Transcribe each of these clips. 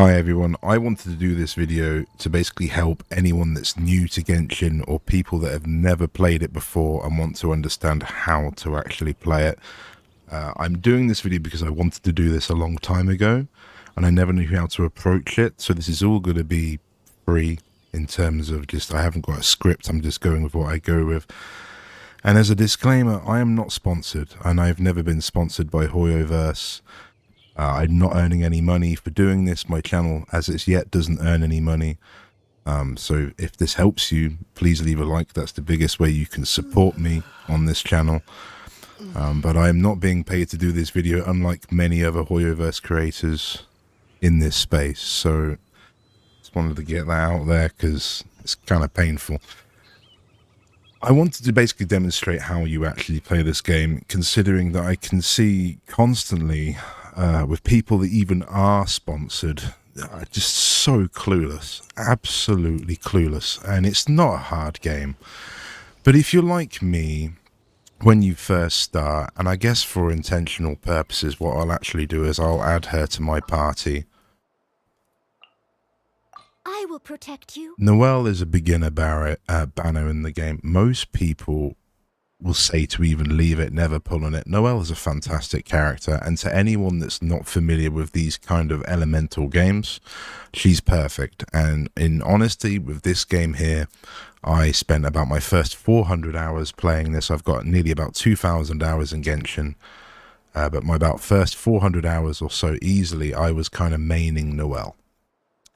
Hi everyone, I wanted to do this video to basically help anyone that's new to Genshin or people that have never played it before and want to understand how to actually play it. I'm doing this video because I wanted to do this a long time ago and I never knew how to approach it, so this is all going to be free in terms of just, I haven't got a script, I'm just going with what I go with. And as a disclaimer, I am not sponsored and I've never been sponsored by Hoyoverse. I'm not earning any money for doing this. My channel, as it's yet, doesn't earn any money. So if this helps you, please leave a like. That's the biggest way you can support me on this channel. But I am not being paid to do this video, unlike many other Hoyoverse creators in this space. So just wanted to get that out there because it's kind of painful. I wanted to basically demonstrate how you actually play this game, considering that I can see constantly with people that even are sponsored, just so clueless, absolutely clueless. And it's not a hard game. But if you're like me, when you first start, and I guess for intentional purposes, what I'll actually do is I'll add her to my party. I will protect you. Noelle is a beginner banner in the game. Most people will say to even leave it, never pull on it. Noelle is a fantastic character, and to anyone that's not familiar with these kind of elemental games, she's perfect. And in honesty, with this game here, I spent about my first 400 hours playing this. I've got nearly about 2,000 hours in Genshin, but my about first 400 hours or so easily, I was kind of maining Noelle.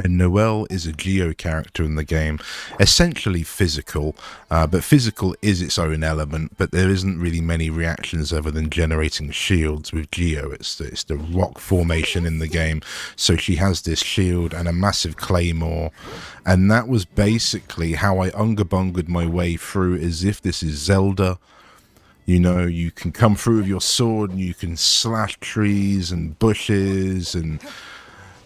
And Noelle is a Geo character in the game, essentially physical, but physical is its own element, but there isn't really many reactions other than generating shields with Geo. It's the rock formation in the game, so she has this shield and a massive claymore, and that was basically how I unga-bungered my way through, as if this is Zelda. You know, you can come through with your sword and you can slash trees and bushes and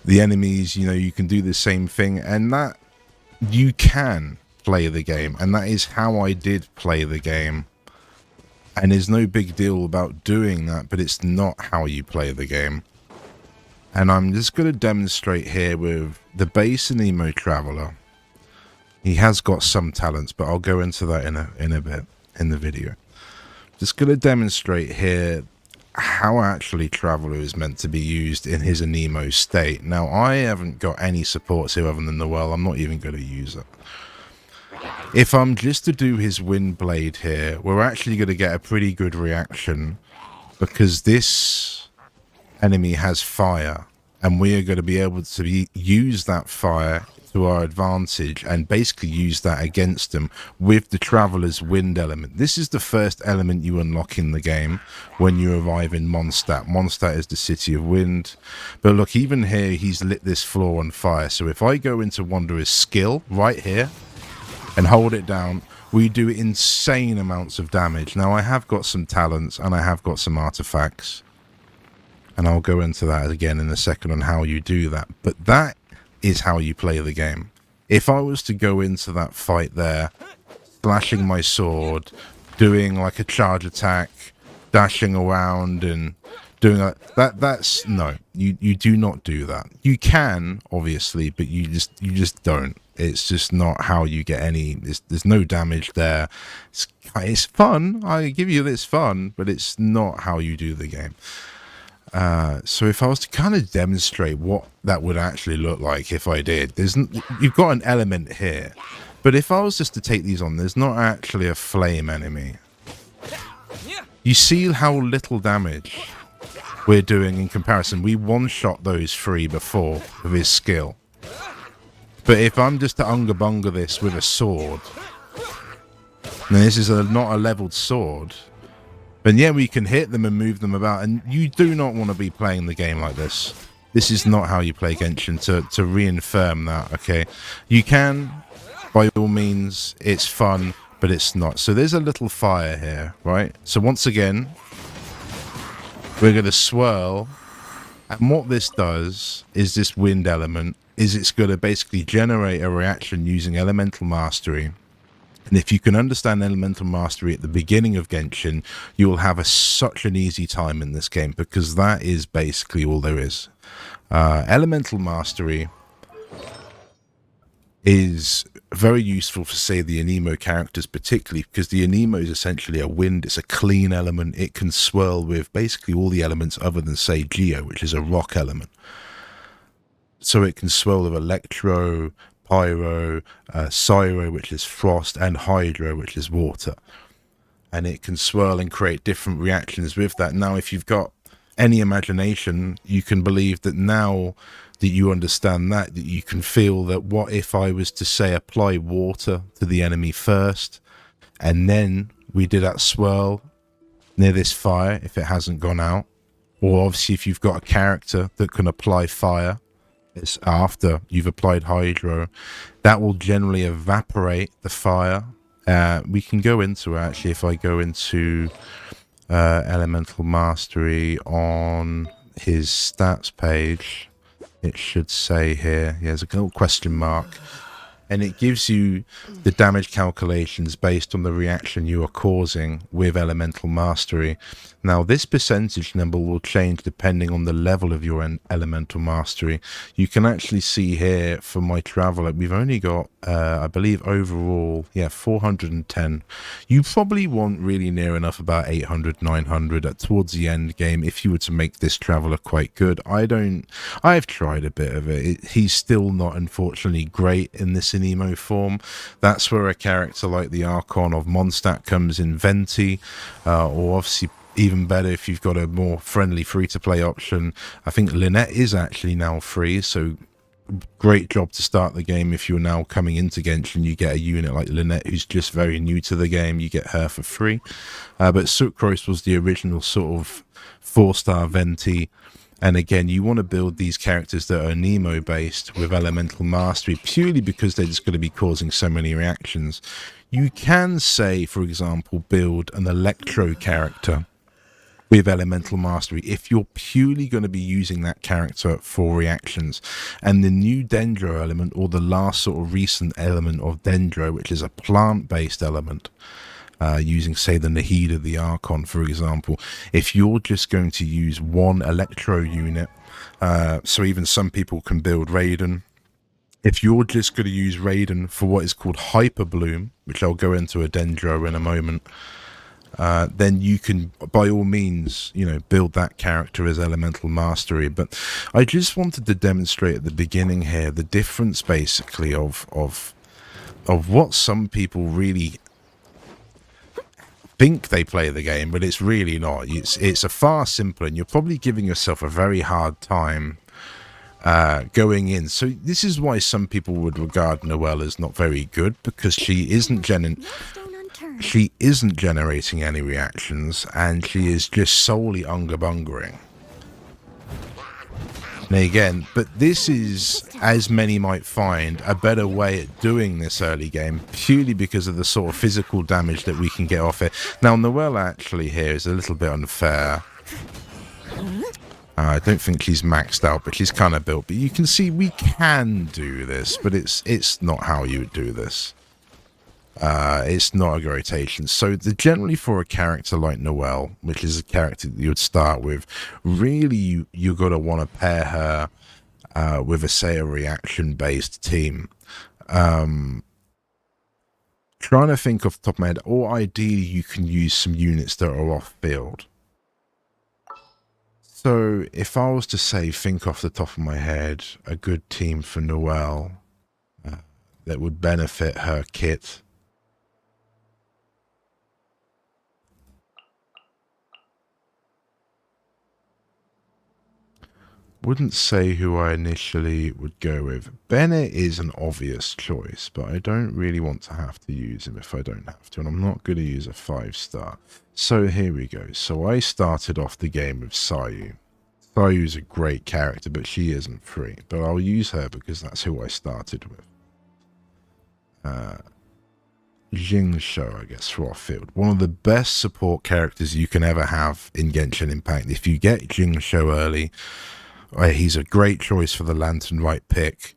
the enemies, you know, you can do the same thing, and that you can play the game, and that is how I did play the game. And there's no big deal about doing that, but it's not how you play the game. And I'm just going to demonstrate here with the base and Emo Traveler. He has got some talents, but I'll go into that in a bit in the video. Just going to demonstrate here how actually Traveler is meant to be used in his Anemo state. Now, I haven't got any supports here other than Noelle. I'm not even going to use it. If I'm just to do his Wind Blade here, we're actually going to get a pretty good reaction, because this enemy has fire, and we are going to be able to use that fire to our advantage and basically use that against them with the Traveler's wind element. This is the first element you unlock in the game when you arrive in Mondstadt. Mondstadt is the city of wind, but look, even here he's lit this floor on fire. So if I go into Wanderer's skill right here and hold it down, we do insane amounts of damage. Now, I have got some talents and I have got some artifacts, and I'll go into that again in a second on how you do that, but that is how you play the game. If I was to go into that fight there, slashing my sword, doing like a charge attack, dashing around and doing that's no, you do not do that. You can, obviously, but you just don't. It's just not how you get any, there's no damage there. It's fun, I give you this fun, but it's not how you do the game. So if I was to kind of demonstrate what that would actually look like if I did, you've got an element here, but if I was just to take these on, there's not actually a flame enemy. You see how little damage we're doing in comparison. We one-shot those three before with his skill. But if I'm just to unga-bunga this with a sword, and this is not a leveled sword, and yeah, we can hit them and move them about, and you do not want to be playing the game like this. This is not how you play Genshin, to reaffirm that, okay? You can, by all means, it's fun, but it's not. So there's a little fire here, right? So once again, we're going to swirl, and what this does is this wind element, is it's going to basically generate a reaction using elemental mastery. And if you can understand elemental mastery at the beginning of Genshin, you will have such an easy time in this game, because that is basically all there is. Elemental Mastery is very useful for, say, the Anemo characters, particularly because the Anemo is essentially a wind. It's a clean element. It can swirl with basically all the elements other than, say, Geo, which is a rock element. So it can swirl with Electro, Pyro, Cyro, which is frost, and Hydro, which is water. And it can swirl and create different reactions with that. Now, if you've got any imagination, you can believe that now that you understand that you can feel that what if I was to, say, apply water to the enemy first, and then we did that swirl near this fire if it hasn't gone out. Or obviously if you've got a character that can apply fire, it's after you've applied Hydro, that will generally evaporate the fire. We can go into it, actually, if I go into Elemental Mastery on his stats page, it should say here, there's a little question mark, and it gives you the damage calculations based on the reaction you are causing with Elemental Mastery. Now, this percentage number will change depending on the level of your Elemental Mastery. You can actually see here for my Traveler, we've only got, I believe, overall, 410. You probably want really near enough about 800, 900 towards the end game if you were to make this Traveler quite good. I've tried a bit of it. He's still not, unfortunately, great in this Anemo form. That's where a character like the Archon of Mondstadt comes in, Venti, or obviously even better if you've got a more friendly free-to-play option. I think Lynette is actually now free, so great job to start the game. If you're now coming into Genshin, you get a unit like Lynette who's just very new to the game, you get her for free. But Sucrose was the original sort of 4-star Venti. And again, you want to build these characters that are Nemo based with Elemental Mastery purely because they're just going to be causing so many reactions. You can, say, for example, build an Electro character with Elemental Mastery if you're purely going to be using that character for reactions. And the new Dendro element, or the last sort of recent element of Dendro, which is a plant-based element, using, say, the Nahida, the Archon, for example, if you're just going to use one Electro unit, so even some people can build Raiden, if you're just going to use Raiden for what is called Hyper Bloom, which I'll go into a Dendro in a moment, then you can, by all means, build that character as Elemental Mastery. But I just wanted to demonstrate at the beginning here the difference, basically, of what some people really think they play the game, but it's really not. It's a far simpler, and you're probably giving yourself a very hard time going in. So this is why some people would regard Noelle as not very good, because she isn't generating any reactions, and she is just solely unga-bungering. Now again, but this is, as many might find, a better way at doing this early game, purely because of the sort of physical damage that we can get off it. Now, Noelle actually here is a little bit unfair. I don't think she's maxed out, but she's kind of built. But you can see we can do this, but it's not how you would do this. It's not a rotation. So generally for a character like Noelle, which is a character that you would start with, really you're going to want to pair her with a reaction-based team. Trying to think off the top of my head, or ideally you can use some units that are off-field. So if I was to say, think off the top of my head, a good team for Noelle that would benefit her kit. Wouldn't say who I initially would go with. Bennett is an obvious choice, but I don't really want to have to use him if I don't have to, and I'm not going to use a 5-star. So here we go. So I started off the game with Sayu. Sayu's a great character, but she isn't free. But I'll use her because that's who I started with. Jingsho, I guess, for off-field. One of the best support characters you can ever have in Genshin Impact. If you get Jingsho early, he's a great choice for the Lantern Right pick.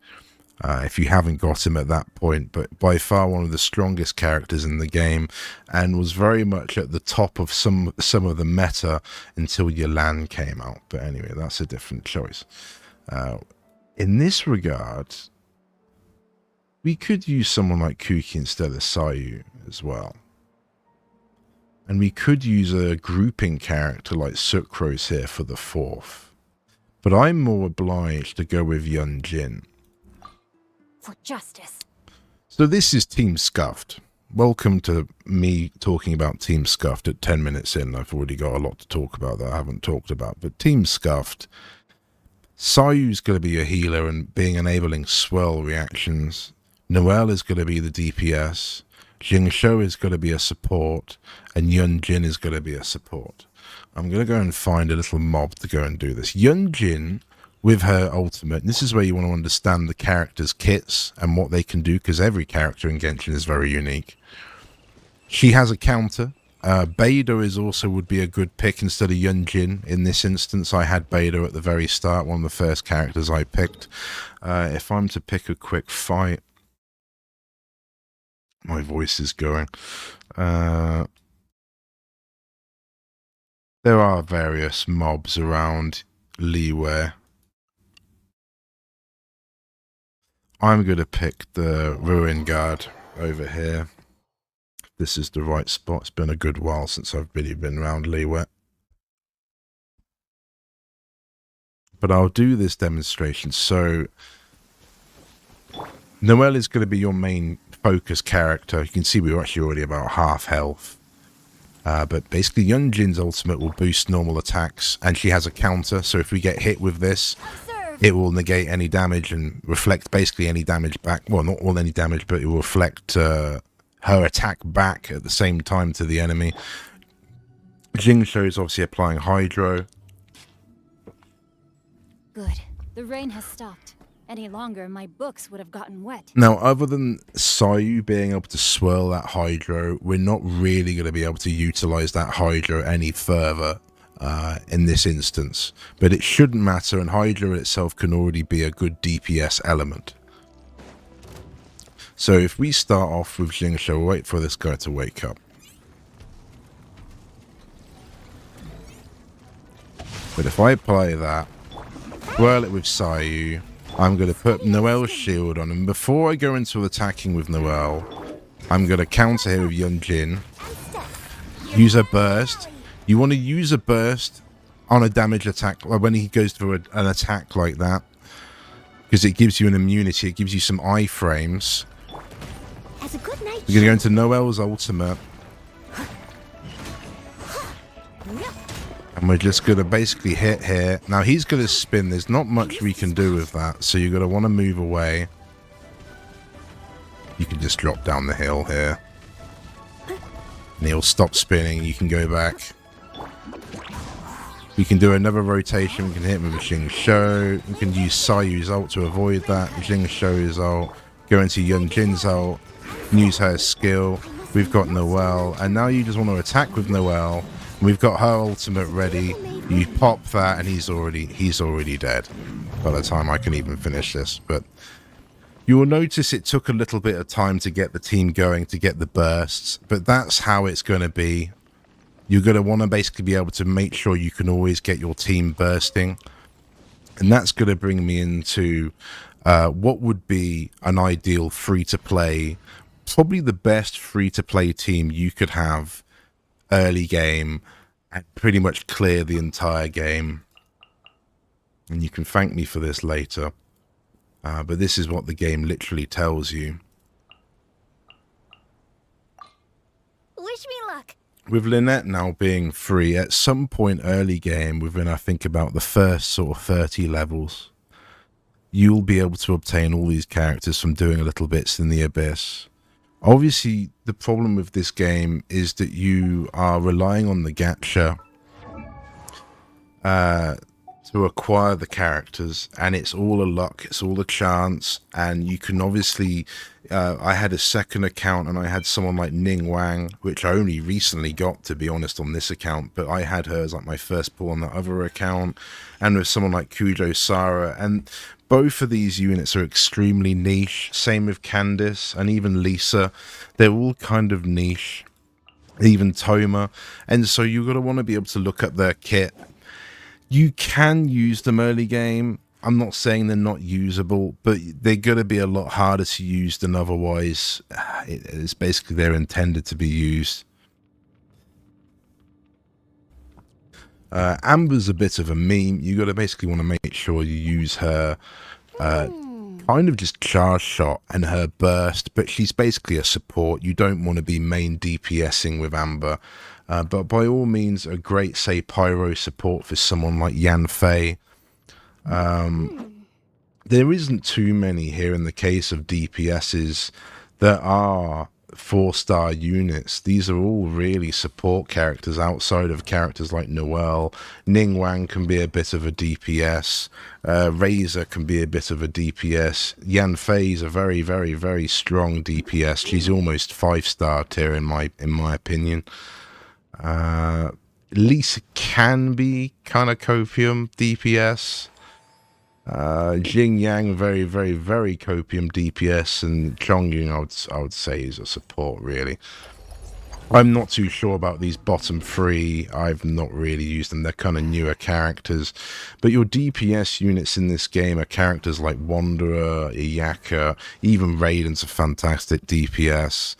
If you haven't got him at that point, but by far one of the strongest characters in the game, and was very much at the top of some of the meta until Yelan came out. But anyway, that's a different choice. In this regard, we could use someone like Kuki instead of Sayu as well. And we could use a grouping character like Sucrose here for the 4th. But I'm more obliged to go with Yunjin. For justice. So this is Team Scuffed. Welcome to me talking about Team Scuffed at 10 minutes in. I've already got a lot to talk about that I haven't talked about. But Team Scuffed, Sayu's going to be a healer and being enabling swirl reactions. Noelle is going to be the DPS. Jingshou is going to be a support. And Yunjin is going to be a support. I'm going to go and find a little mob to go and do this. Yunjin, with her ultimate, and this is where you want to understand the character's kits and what they can do, because every character in Genshin is very unique. She has a counter. Beidou is also would be a good pick instead of Yunjin. In this instance, I had Beidou at the very start, one of the first characters I picked. If I'm to pick a quick fight, my voice is going. There are various mobs around Liyue. I'm going to pick the Ruin Guard over here. This is the right spot. It's been a good while since I've really been around Liyue. But I'll do this demonstration. So, Noelle is going to be your main focus character. You can see we were actually already about half health. But basically, Yunjin's ultimate will boost normal attacks, and she has a counter. So if we get hit with this, it will negate any damage and reflect basically any damage back. Well, not all any damage, but it will reflect her attack back at the same time to the enemy. Jingshou is obviously applying Hydro. Good. The rain has stopped. Any longer, my books would have gotten wet. Now, other than Sayu being able to swirl that Hydro, we're not really going to be able to utilize that Hydro any further in this instance. But it shouldn't matter, and Hydro itself can already be a good DPS element. So if we start off with Jingshou, we'll wait for this guy to wake up. But if I apply that, whirl it with Sayu, I'm going to put Noelle's shield on, and before I go into attacking with Noelle, I'm going to counter here with Yunjin. Use a burst. You want to use a burst on a damage attack, like when he goes through an attack like that, because it gives you an immunity, it gives you some iframes. As a good night. We're going to go into Noelle's ultimate. And we're just going to basically hit here. Now he's going to spin. There's not much we can do with that. So you're going to want to move away. You can just drop down the hill here. And he'll stop spinning. You can go back. We can do another rotation. We can hit him with a Jingshou. We can use Sayu's ult to avoid that. Jingshou's ult. Go into Yunjin's ult. Use her skill. We've got Noelle. And now you just want to attack with Noelle. We've got her ultimate ready. You pop that and he's already dead by the time I can even finish this. But you will notice it took a little bit of time to get the team going, to get the bursts. But that's how it's going to be. You're going to want to basically be able to make sure you can always get your team bursting. And that's going to bring me into what would be an ideal free-to-play, probably the best free-to-play team you could have early game and pretty much clear the entire game. And you can thank me for this later. But this is what the game literally tells you. Wish me luck. With Lynette now being free, at some point early game, within I think about the first sort of 30 levels, you'll be able to obtain all these characters from doing a little bits in the Abyss. Obviously, the problem with this game is that you are relying on the gacha to acquire the characters, and it's all a luck, it's all a chance, and you can obviously... I had a second account, and I had someone like Ning Wang, which I only recently got, to be honest, on this account, but I had her as like my first pull on the other account, and with someone like Kujo Sara, and both of these units are extremely niche. Same with Candice and even Lisa. They're all kind of niche. Even Toma. And so you're going to want to be able to look at their kit. You can use them early game. I'm not saying they're not usable, but they're going to be a lot harder to use than otherwise. It's basically they're intended to be used. Amber's a bit of a meme. You got to basically want to make sure you use her kind of just charge shot and her burst, but she's basically a support. You don't want to be main DPSing with Amber, but by all means, a great, say, pyro support for someone like Yan Fei. There isn't too many here in the case of DPSs that are 4-star units. These are all really support characters outside of characters like Noelle. Ning Wang can be a bit of a DPS. Razor can be a bit of a DPS. Yan Fei is a very, very, very strong DPS. She's almost 5-star tier in my opinion. Lisa can be kind of copium DPS. Jing Yang, very, very, very copium DPS, and Chongyun, I would say, is a support, really. I'm not too sure about these bottom three. I've not really used them. They're kind of newer characters. But your DPS units in this game are characters like Wanderer, Iyaka, even Raiden's a fantastic DPS.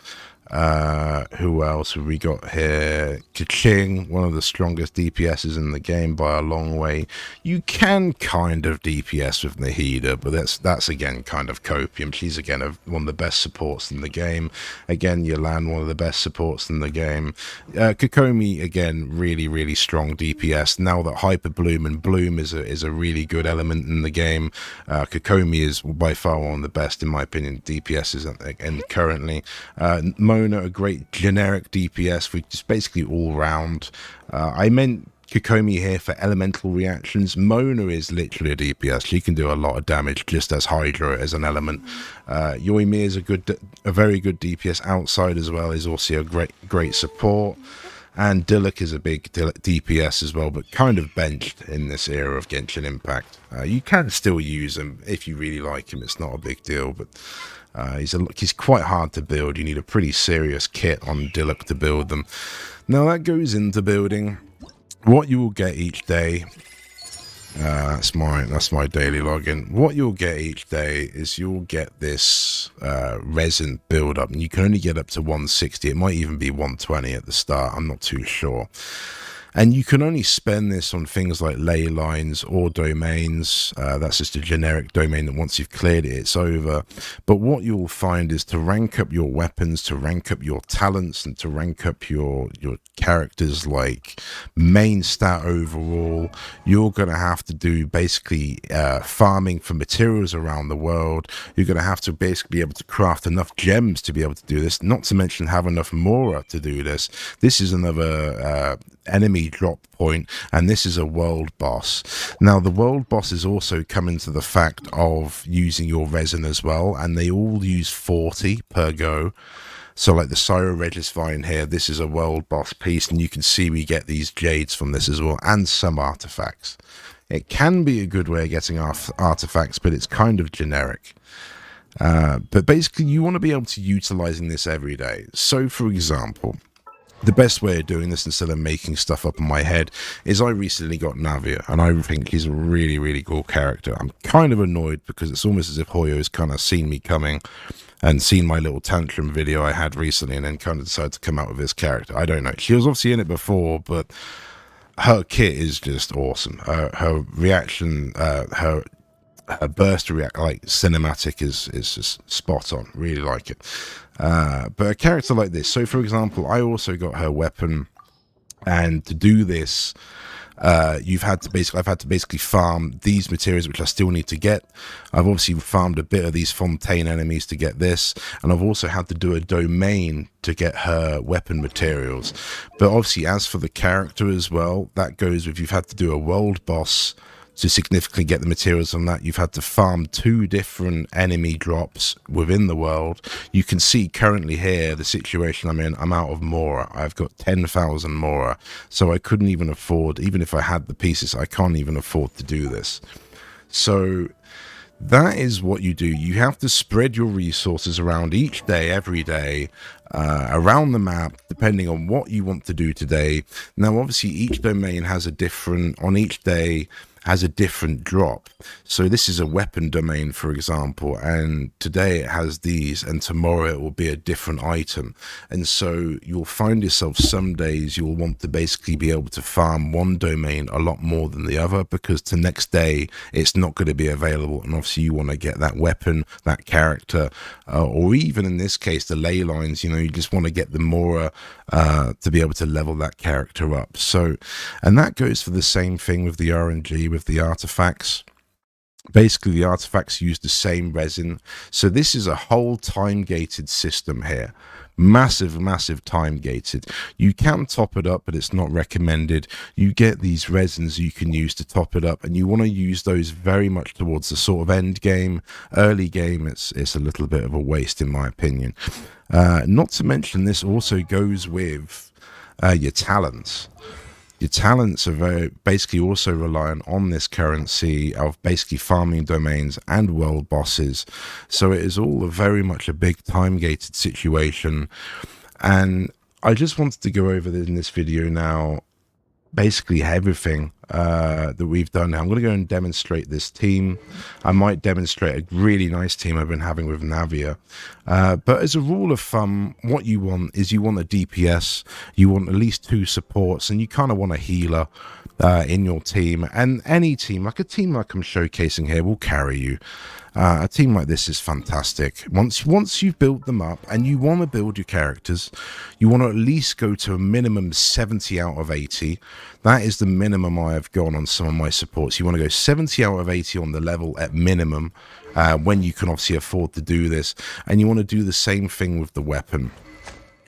Who else have we got here? Kaching, one of the strongest DPSs in the game by a long way. You can kind of DPS with Nahida, but that's again kind of copium. She's again one of the best supports in the game. Again, Yolan, one of the best supports in the game. Kokomi, again, really, really strong DPS. Now that Hyper Bloom and Bloom is a really good element in the game, Kokomi is by far one of the best, in my opinion, DPSs and currently. Mona, a great generic DPS, which is basically all round. I meant Kokomi here for elemental reactions. Mona is literally a DPS. She can do a lot of damage just as Hydra as an element. Yoimi is a very good DPS outside as well. Is also a great support. And Diluc is a big DPS as well, but kind of benched in this era of Genshin Impact. You can still use him if you really like him. It's not a big deal, but he's quite hard to build. You need a pretty serious kit on Diluc to build them. Now that goes into building. What you will get each day. That's my daily login. What you'll get each day is you'll get this resin build up, and you can only get up to 160. It might even be 120 at the start. I'm not too sure. And you can only spend this on things like ley lines or domains. That's just a generic domain that once you've cleared it, it's over. But what you'll find is to rank up your weapons, to rank up your talents, and to rank up your characters like main stat overall, you're going to have to do basically farming for materials around the world. You're going to have to basically be able to craft enough gems to be able to do this, not to mention have enough Mora to do this. This is another enemy drop point, and this is a world boss. Now the world bosses also come into the fact of using your resin as well, and they all use 40 per go. So like the Syro Regis Vine here, this is a world boss piece, and you can see we get these jades from this as well, and some artifacts. It can be a good way of getting artifacts, but it's kind of generic. But basically you want to be able to utilizing this every day. So for example, the best way of doing this, instead of making stuff up in my head, is I recently got Navia, and I think he's a really, really cool character. I'm kind of annoyed because it's almost as if Hoyo's kind of seen me coming and seen my little tantrum video I had recently and then kind of decided to come out with this character. I don't know. She was obviously in it before, but her kit is just awesome. Her reaction, her burst react like cinematic is just spot on. Really like it. But a character like this, so for example, I also got her weapon, and to do this, I've had to basically farm these materials, which I still need to get. I've obviously farmed a bit of these Fontaine enemies to get this, and I've also had to do a domain to get her weapon materials. But obviously, as for the character as well, that goes with, you've had to do a world boss to significantly get the materials on that. You've had to farm 2 different enemy drops within the world. You can see currently here the situation I'm in. I'm out of Mora. I've got 10,000 Mora, so I couldn't even afford, even if I had the pieces, I can't even afford to do this. So that is what you do. You have to spread your resources around each day, every day, around the map, depending on what you want to do today. Now, obviously, each domain has a different, on each day, has a different drop. So this is a weapon domain, for example, and today it has these, and tomorrow it will be a different item. And so you'll find yourself some days you'll want to basically be able to farm one domain a lot more than the other, because the next day it's not going to be available, and obviously you want to get that weapon, that character, or even in this case the ley lines. You just want to get the more to be able to level that character up. So, and that goes for the same thing with the RNG, with the artifacts. Basically, the artifacts use the same resin. So this is a whole time-gated system here. Massive time-gated. You can top it up, but it's not recommended. You get these resins you can use to top it up, and you want to use those very much towards the sort of end game. Early game, it's a little bit of a waste, in my opinion. Not to mention, this also goes with your talents. Your talents are basically also reliant on this currency of basically farming domains and world bosses. So it is all very much a big time-gated situation. And I just wanted to go over in this video now basically everything that we've done now. I'm going to go and demonstrate this team. I might demonstrate a really nice team I've been having with Navia. But as a rule of thumb, what you want is you want a DPS, you want at least 2 supports, and you kind of want a healer in your team. And any team, like a team like I'm showcasing here, will carry you. A team like this is fantastic. Once you've built them up and you want to build your characters, you want to at least go to a minimum 70 out of 80. That is the minimum I have gone on some of my supports. You want to go 70 out of 80 on the level at minimum, when you can obviously afford to do this. And you want to do the same thing with the weapon.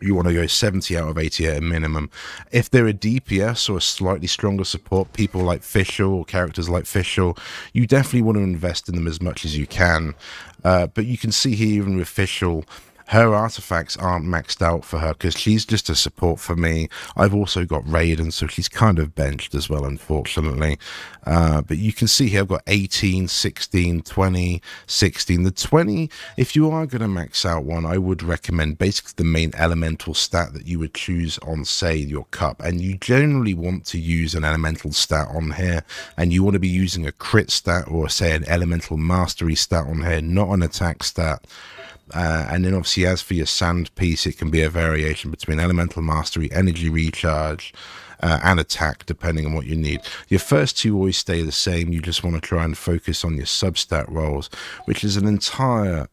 You want to go 70 out of 80 at a minimum. If they're a DPS or a slightly stronger support, people like Fischl or characters like Fischl, you definitely want to invest in them as much as you can. But you can see here, even with Fischl, her artifacts aren't maxed out for her because she's just a support for me. I've also got Raiden, so she's kind of benched as well, unfortunately. But you can see here I've got 18, 16, 20, 16. The 20, if you are going to max out one, I would recommend basically the main elemental stat that you would choose on, say, your cup. And you generally want to use an elemental stat on here, and you want to be using a crit stat or, say, an elemental mastery stat on here, not an attack stat. And then obviously, as for your sand piece, it can be a variation between elemental mastery, energy recharge, and attack, depending on what you need. Your first 2 always stay the same. You just want to try and focus on your substat rolls, which is an entire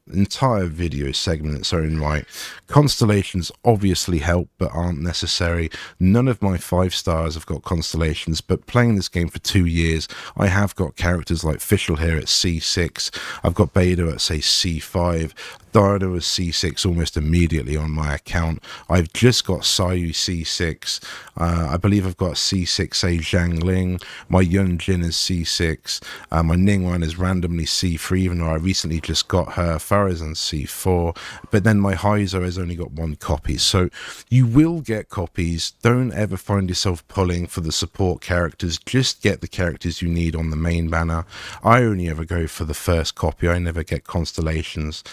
video segment in its own right. Constellations obviously help, but aren't necessary. None of my 5 stars have got constellations, but playing this game for 2 years, I have got characters like Fischl here at C6. I've got Beta at, say, C5. Dino was C6 almost immediately on my account. I've just got Sayu C6. I believe I've got C6A Zhang Ling. My Yun Jin is C6. My Ningguang is randomly C3, even though I recently just got her. Farazan C4. But then my Heizo has only got 1 copy. So you will get copies. Don't ever find yourself pulling for the support characters. Just get the characters you need on the main banner. I only ever go for the first copy. I never get constellations.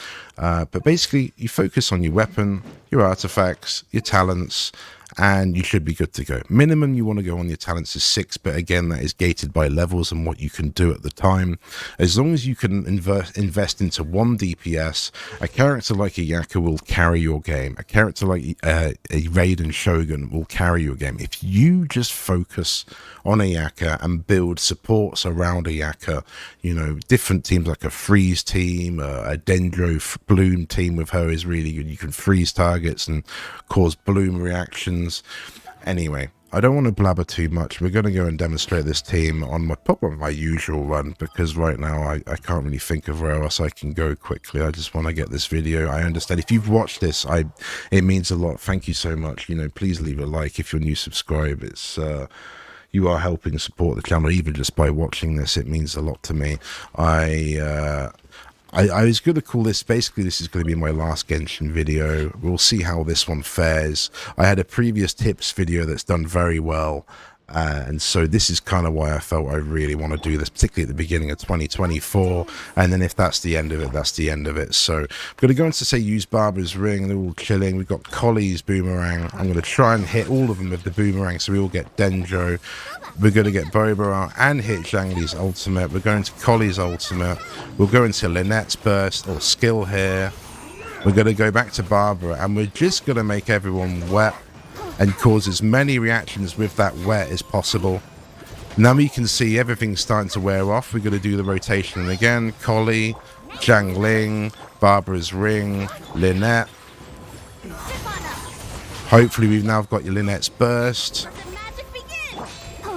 But basically, you focus on your weapon, your artifacts, your talents, and you should be good to go. Minimum you want to go on your talents is 6, but again, that is gated by levels and what you can do at the time. As long as you can invest into 1 DPS, a character like a Yaka will carry your game. A character like a Raiden Shogun will carry your game. If you just focus on a Yaka and build supports around a Yaka, different teams like a freeze team, a Dendro bloom team with her is really good. You can freeze targets and cause bloom reactions. Anyway, I don't want to blabber too much. We're going to go and demonstrate this team on my usual run, because right now I can't really think of where else I can go quickly. I just want to get this video. I understand if you've watched this, it means a lot. Thank you so much. Please leave a like. If you're new, subscribe. It's you are helping support the channel. Even just by watching this, it means a lot to me. I was going to call this, basically this is going to be my last Genshin video. We'll see how this one fares. I had a previous tips video that's done very well. And so this is kind of why I felt I really want to do this, particularly at the beginning of 2024. And then if that's the end of it, that's the end of it. So I'm going to go into say use Barbara's ring. They're all chilling. We've got Collie's boomerang. I'm going to try and hit all of them with the boomerang, so we all get Denjo. We're going to get Boba out and hit Zhongli's ultimate. We're going to Collie's ultimate. We'll go into Lynette's burst or skill here. We're going to go back to Barbara, and we're just going to make everyone wet and cause as many reactions with that wet as possible. Now we can see everything's starting to wear off. We're going to do the rotation again. Collie, Zhongling, Barbara's ring, Lynette. Hopefully we've now got your Lynette's burst.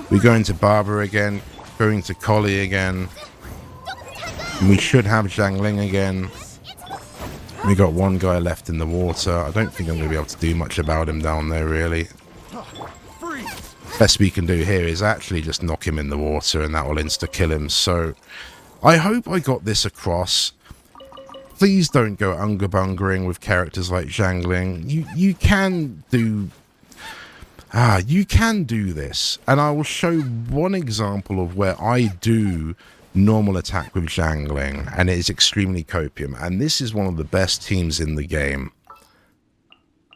We're going to Barbara again, going to Collie again. And we should have Zhongling again. We got one guy left in the water. I don't think I'm going to be able to do much about him down there, really. Best we can do here is actually just knock him in the water, and that will insta-kill him. So I hope I got this across. Please don't go unga-bungering with characters like Zhongling. You can do... you can do this. And I will show one example of where I do normal attack with Zhongling, and it is extremely copium, and this is one of the best teams in the game.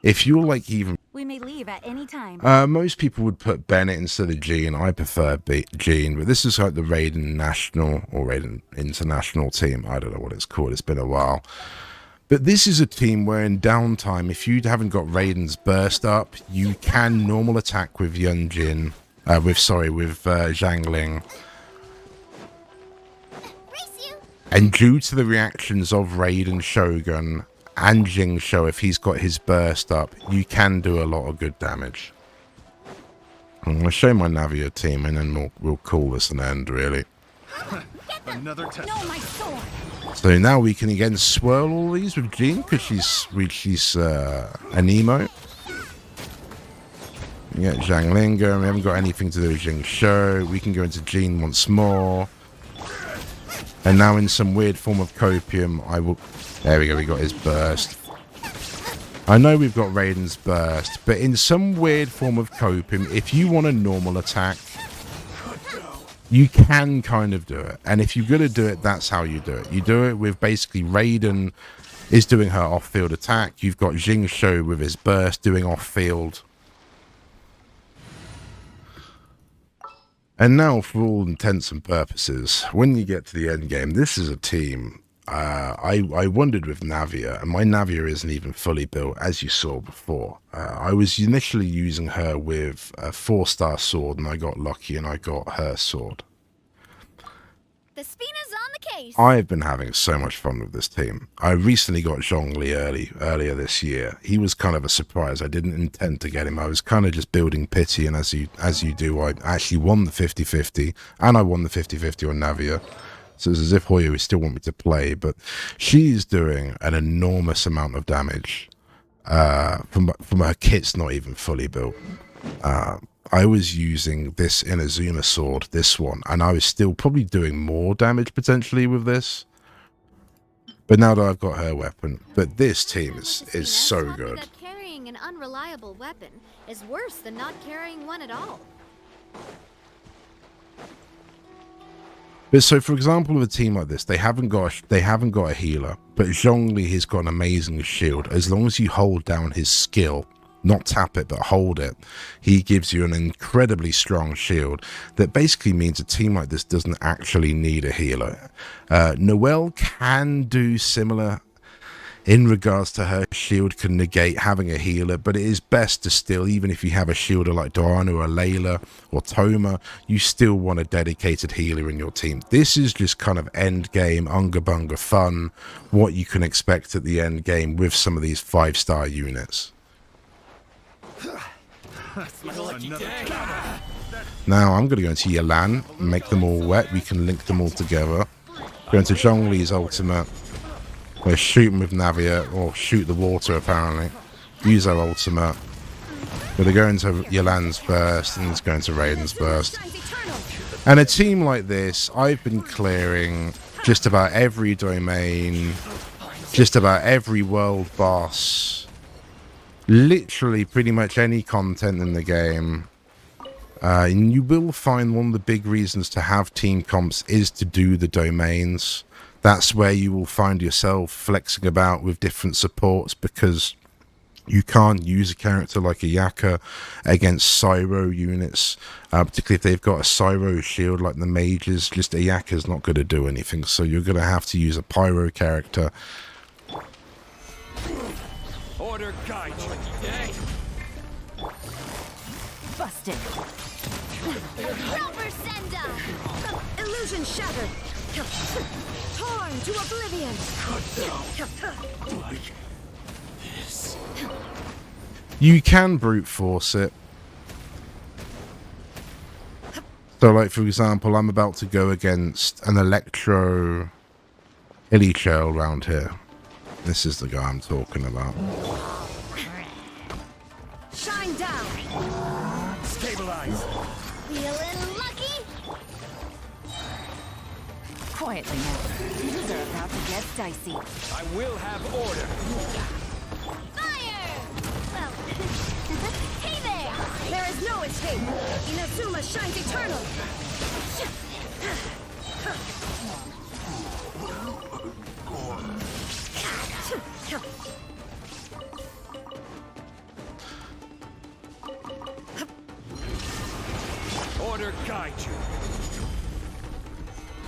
If you're like even We may leave at any time. most people would put Bennett instead of Jean. I prefer Jean, but this is like the Raiden National or Raiden International team. I don't know what it's called, it's been a while. But this is a team where in downtime, if you haven't got Raiden's burst up, you can normal attack with Yunjin, with Zhongling. And due to the reactions of Raiden Shogun and Jing Shou, if he's got his burst up, you can do a lot of good damage. I'm going to show my Navia team, and then we'll call this an end, really. Another test. No, my sword. So now we can again swirl all these with Jean, because she's an emo. We get Zhongling going. We haven't got anything to do with Jing Shou. We can go into Jean once more. And now in some weird form of copium, I will... There we go, we got his burst. I know we've got Raiden's burst, but in some weird form of copium, if you want a normal attack, you can kind of do it. And if you're going to do it, that's how you do it. You do it with basically Raiden is doing her off-field attack. You've got Jing Shou with his burst doing off-field. And now, for all intents and purposes, when you get to the end game, this is a team. I wondered with Navia, and my Navia isn't even fully built, as you saw before. I was initially using her with a 4-star sword, and I got lucky, and I got her sword. The Spina's on the case. I've been having so much fun with this team. I recently got Zhongli earlier this year. He was kind of a surprise. I didn't intend to get him. I was kind of just building pity, and as you do, I actually won the 50-50, and I won the 50-50 on Navia. So it's as if Hoya would still want me to play, but she's doing an enormous amount of damage. From her kit's not even fully built. I was using this Inazuma sword, this one, and I was still probably doing more damage potentially with this. But now that I've got her weapon, but this team is so good. That carrying an unreliable weapon is worse than not carrying one at all. But so, for example, with a team like this, they haven't got a healer, but Zhongli has got an amazing shield. As long as you hold down his skill, not tap it, but hold it, he gives you an incredibly strong shield that basically means a team like this doesn't actually need a healer. Noelle can do similar in regards to her shield can negate having a healer, but it is best to still, even if you have a shielder like Dorana or Layla or Toma, you still want a dedicated healer in your team. This is just kind of end game, unga bunga fun, what you can expect at the end game with some of these 5-star units. Now I'm going to go into Yalan, make them all wet, we can link them all together. Go into Zhongli's ultimate. We'll shoot him with Navia, or shoot the water apparently. Use our ultimate. We're going to Yalan's burst, and it's going to Raiden's burst. And a team like this, I've been clearing just about every domain, just about every world boss, literally pretty much any content in the game. And you will find one of the big reasons to have team comps is to do the domains. That's where you will find yourself flexing about with different supports, because you can't use a character like a Yaka against Cyro units, particularly if they've got a Cyro shield like the mages. Just a Yaka's not going to do anything, so you're going to have to use a Pyro character. Order guide you. Busted. Proper send-up! Illusion shattered! Torn to oblivion! You can brute force it. So, like, for example, I'm about to go against an Electro Illy Shell round here. This is the guy I'm talking about. Shine down! Stabilize. Feeling lucky? Quietly now. Things are about to get dicey. I will have order. Fire! Well, hey there! There is no escape! Inazuma shines eternal! Order guide you.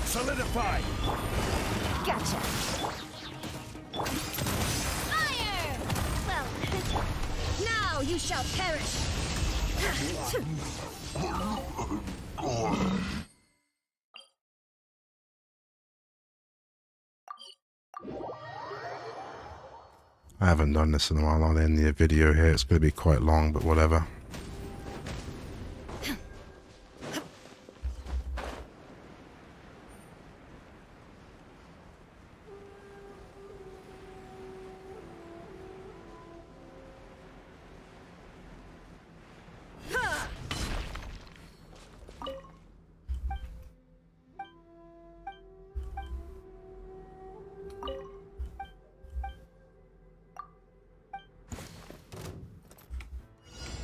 Solidify. Gotcha. Fire! Well, now you shall perish! I haven't done this in a while. I'll end the video here. It's going to be quite long, but whatever.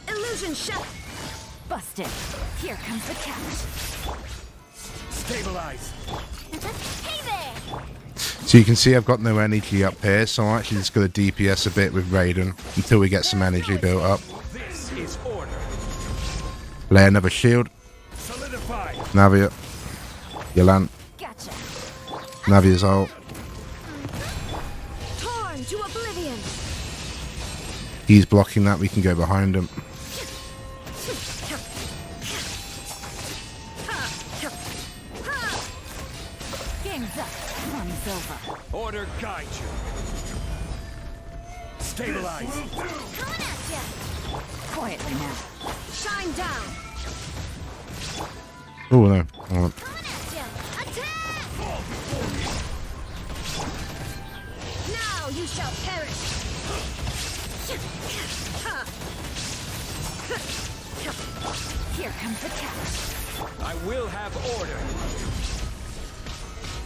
Illusion shut! Busted. Here comes the catch. Stabilize. Hey there! So you can see I've got no energy up here, so I'm actually just going to DPS a bit with Raiden until we get some energy built up. This is order. Lay another shield. Solidify. Navia. Yolan. Gotcha. Navia's ult. Torn to oblivion! He's blocking that. We can go behind him. Game's up. Fun's over. Order guide you. Stabilize. Coming at ya! Quietly now. Shine down! Oh no. Hold on. Coming at ya! Attack! Now you shall perish! Here comes the catch. I will have order.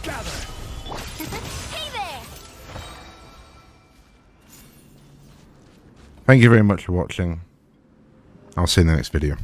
Gather. Hey there! Thank you very much for watching. I'll see you in the next video.